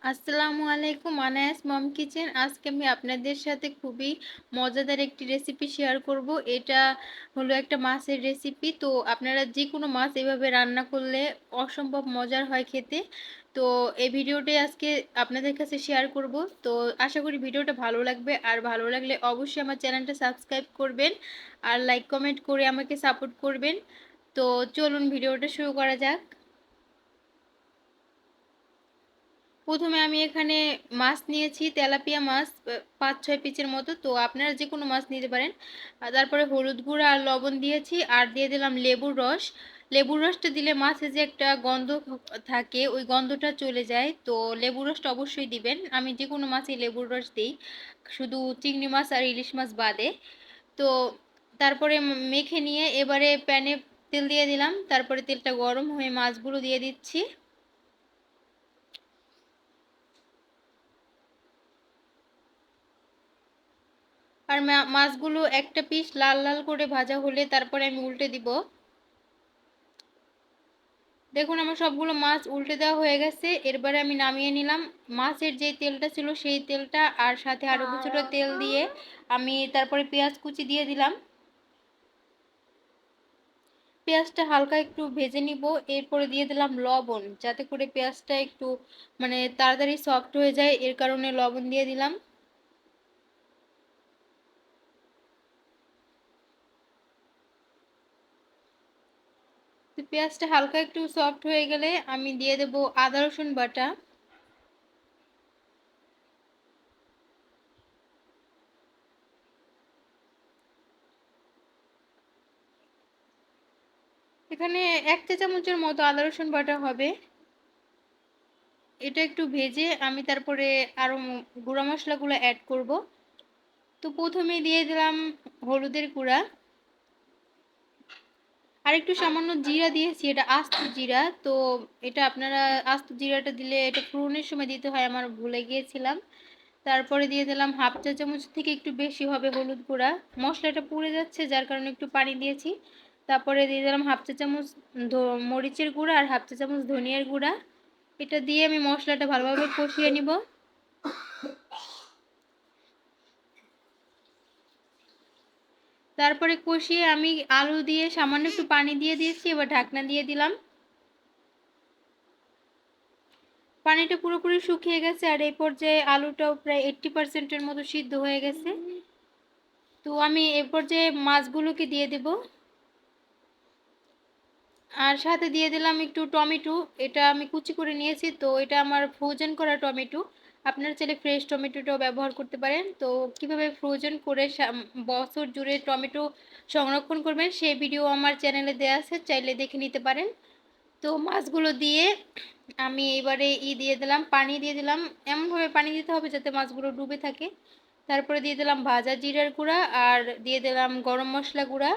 আসসালামু আলাইকুম, আনায়াস মম কিচেন। আজকে আমি আপনাদের সাথে খুবই মজাদার একটি রেসিপি শেয়ার করব। এটা হলো একটা মাছের রেসিপি। তো আপনারা যে কোনো মাছ এভাবে রান্না করলে অসম্ভব মজার হয় খেতে। তো এই ভিডিওটাই আজকে আপনাদের কাছে শেয়ার করব। তো আশা করি ভিডিওটা ভালো লাগবে, আর ভালো লাগলে অবশ্যই আমার চ্যানেলটা সাবস্ক্রাইব করবেন আর লাইক কমেন্ট করে আমাকে সাপোর্ট করবেন। তো চলুন ভিডিওটা শুরু করা যাক। প্রথমে আমি এখানে মাছ নিয়েছি, তেলাপিয়া মাছ ৫-৬ পিসের মতো। তো আপনারা যে কোনো মাছ নিতে পারেন। তারপরে হলুদ গুঁড়া আর লবণ দিয়েছি, আর দিয়ে দিলাম লেবুর রস। লেবুর রসটা দিলে মাছে যে একটা গন্ধ থাকে, ওই গন্ধটা চলে যায়। তো লেবুর রসটা অবশ্যই দিবেন। আমি যে কোনো মাছেই লেবুর রস দিই, শুধু চিংড়ি মাছ আর ইলিশ মাছ বাদে। তো তারপরে মেখে নিয়ে এবারে প্যানে তেল দিয়ে দিলাম। তারপরে তেলটা গরম হয়ে মাছগুলো দিয়ে দিচ্ছি। আর মাছগুলো একটা পিস লাল লাল করে ভাজা হলে তারপরে আমি উল্টে দিব। দেখুন আমার সবগুলো মাছ উল্টে দেওয়া হয়ে গেছে। এরপরে আমি নামিয়ে নিলাম। মাছের যে তেলটা ছিল সেই তেলটা আর সাথে আরো কিছুটা তেল দিয়ে আমি তারপরে পেঁয়াজ কুচি দিয়ে দিলাম। পেঁয়াজটা হালকা একটু ভেজে নিব। এরপরে দিয়ে দিলাম লবণ, যাতে করে পেঁয়াজটা একটু তাড়াতাড়ি সফট হয়ে যায়, এর কারণে লবণ দিয়ে দিলাম। তো পেঁয়াজটা হালকা একটু সফট হয়ে গেলে আমি দিয়ে দেব আদা রসুন বাটা। এখানে ১ চা চামচের মতো আদা রসুন বাটা হবে। এটা একটু ভেজে আমি তারপরে আরো গুঁড়া মশলাগুলো অ্যাড করব। তো প্রথমে দিয়ে দিলাম হলুদের গুঁড়া, আর একটু সামান্য জিরা দিয়েছি, এটা আস্ত জিরা। তো এটা আপনারা আস্ত জিরাটা দিলে এটা ফোড়নের সময় দিতে হয়, আমার ভুলে গিয়েছিলাম। তারপরে দিয়ে দিলাম হাফ চা চামচ থেকে একটু বেশি হবে হলুদ গুঁড়া। মশলাটা পুড়ে যাচ্ছে যার কারণে একটু পানি দিয়েছি। তারপরে দিয়ে দিলাম হাফ চা চামচ মরিচের গুঁড়া আর হাফ চা চামচ ধনিয়ার গুঁড়া। এটা দিয়ে আমি মশলাটা ভালোভাবে কষিয়ে নিব। তারপরে কষিয়ে আমি আলু দিয়ে সামান্য একটু পানি দিয়ে দিয়েছি, এবার ঢাকনা দিয়ে দিলাম। পানিটা পুরোপুরি শুকিয়ে গেছে, আর এই পর্যায়ে আলুটাও প্রায় 80% মতো সিদ্ধ হয়ে গেছে। তো আমি এই পর্যায়ে মাছগুলোকে দিয়ে দেব, আর সাথে দিয়ে দিলাম একটু টমেটো। এটা আমি কুচি করে নিয়েছি, তো এটা আমার ফ্রোজেন করা টমেটো। আপনারা চাইলে ফ্রেশ টমেটোটাও ব্যবহার করতে পারেন। তো কিভাবে ফ্রোজেন করে বছর জুড়ে টমেটো সংরক্ষণ করবেন সেই ভিডিও আমার চ্যানেলে দেওয়া আছে, চাইলে দেখে নিতে পারেন। তো মাছগুলো দিয়ে আমি এবারে দিয়ে দিলাম, পানি দিয়ে দিলাম। এমনভাবে পানি দিতে হবে যাতে মাছগুলো ডুবে থাকে। তারপরে দিয়ে দিলাম ভাজা জিরার গুঁড়া আর দিয়ে দিলাম গরম মশলা গুঁড়া।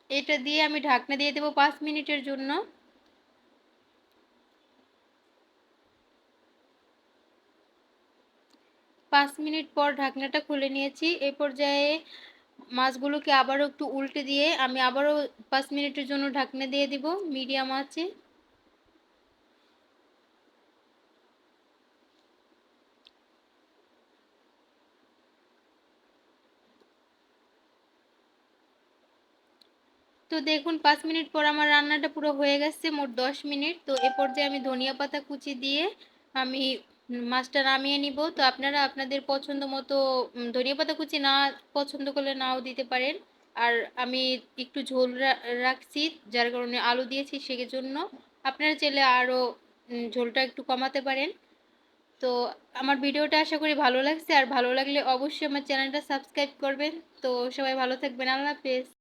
এটা দিয়ে আমি ঢাকনা দিয়ে দেবো 5 মিনিটের জন্য। 5 মিনিট পর ঢাকনাটা খুলে নিয়েছি। এই পর্যায়ে মাছগুলোকে আবারও একটু উল্টে দিয়ে আমি আবারও 5 মিনিটের জন্য ঢাকনা দিয়ে দিব মিডিয়াম আঁচে। তো দেখুন 5 মিনিট পর আমার রান্নাটা পুরো হয়ে গেছে, মোট 10 মিনিট। তো এ পর্যায়ে আমি ধনিয়া পাতা কুচি দিয়ে আমি মাছটা নামিয়ে নিব। তো আপনারা আপনাদের পছন্দ মতো ধনিয়া পাতা কুচি না পছন্দ করলে নাও দিতে পারেন। আর আমি একটু ঝোল রাখছি, যার কারণে আলু দিয়েছি সেজন্য। আপনারা চাইলে আরও ঝোলটা একটু কমাতে পারেন। তো আমার ভিডিওটা আশা করি ভালো লাগছে, আর ভালো লাগলে অবশ্যই আমার চ্যানেলটা সাবস্ক্রাইব করবেন। তো সবাই ভালো থাকবেন, আল্লাহ হাফেজ।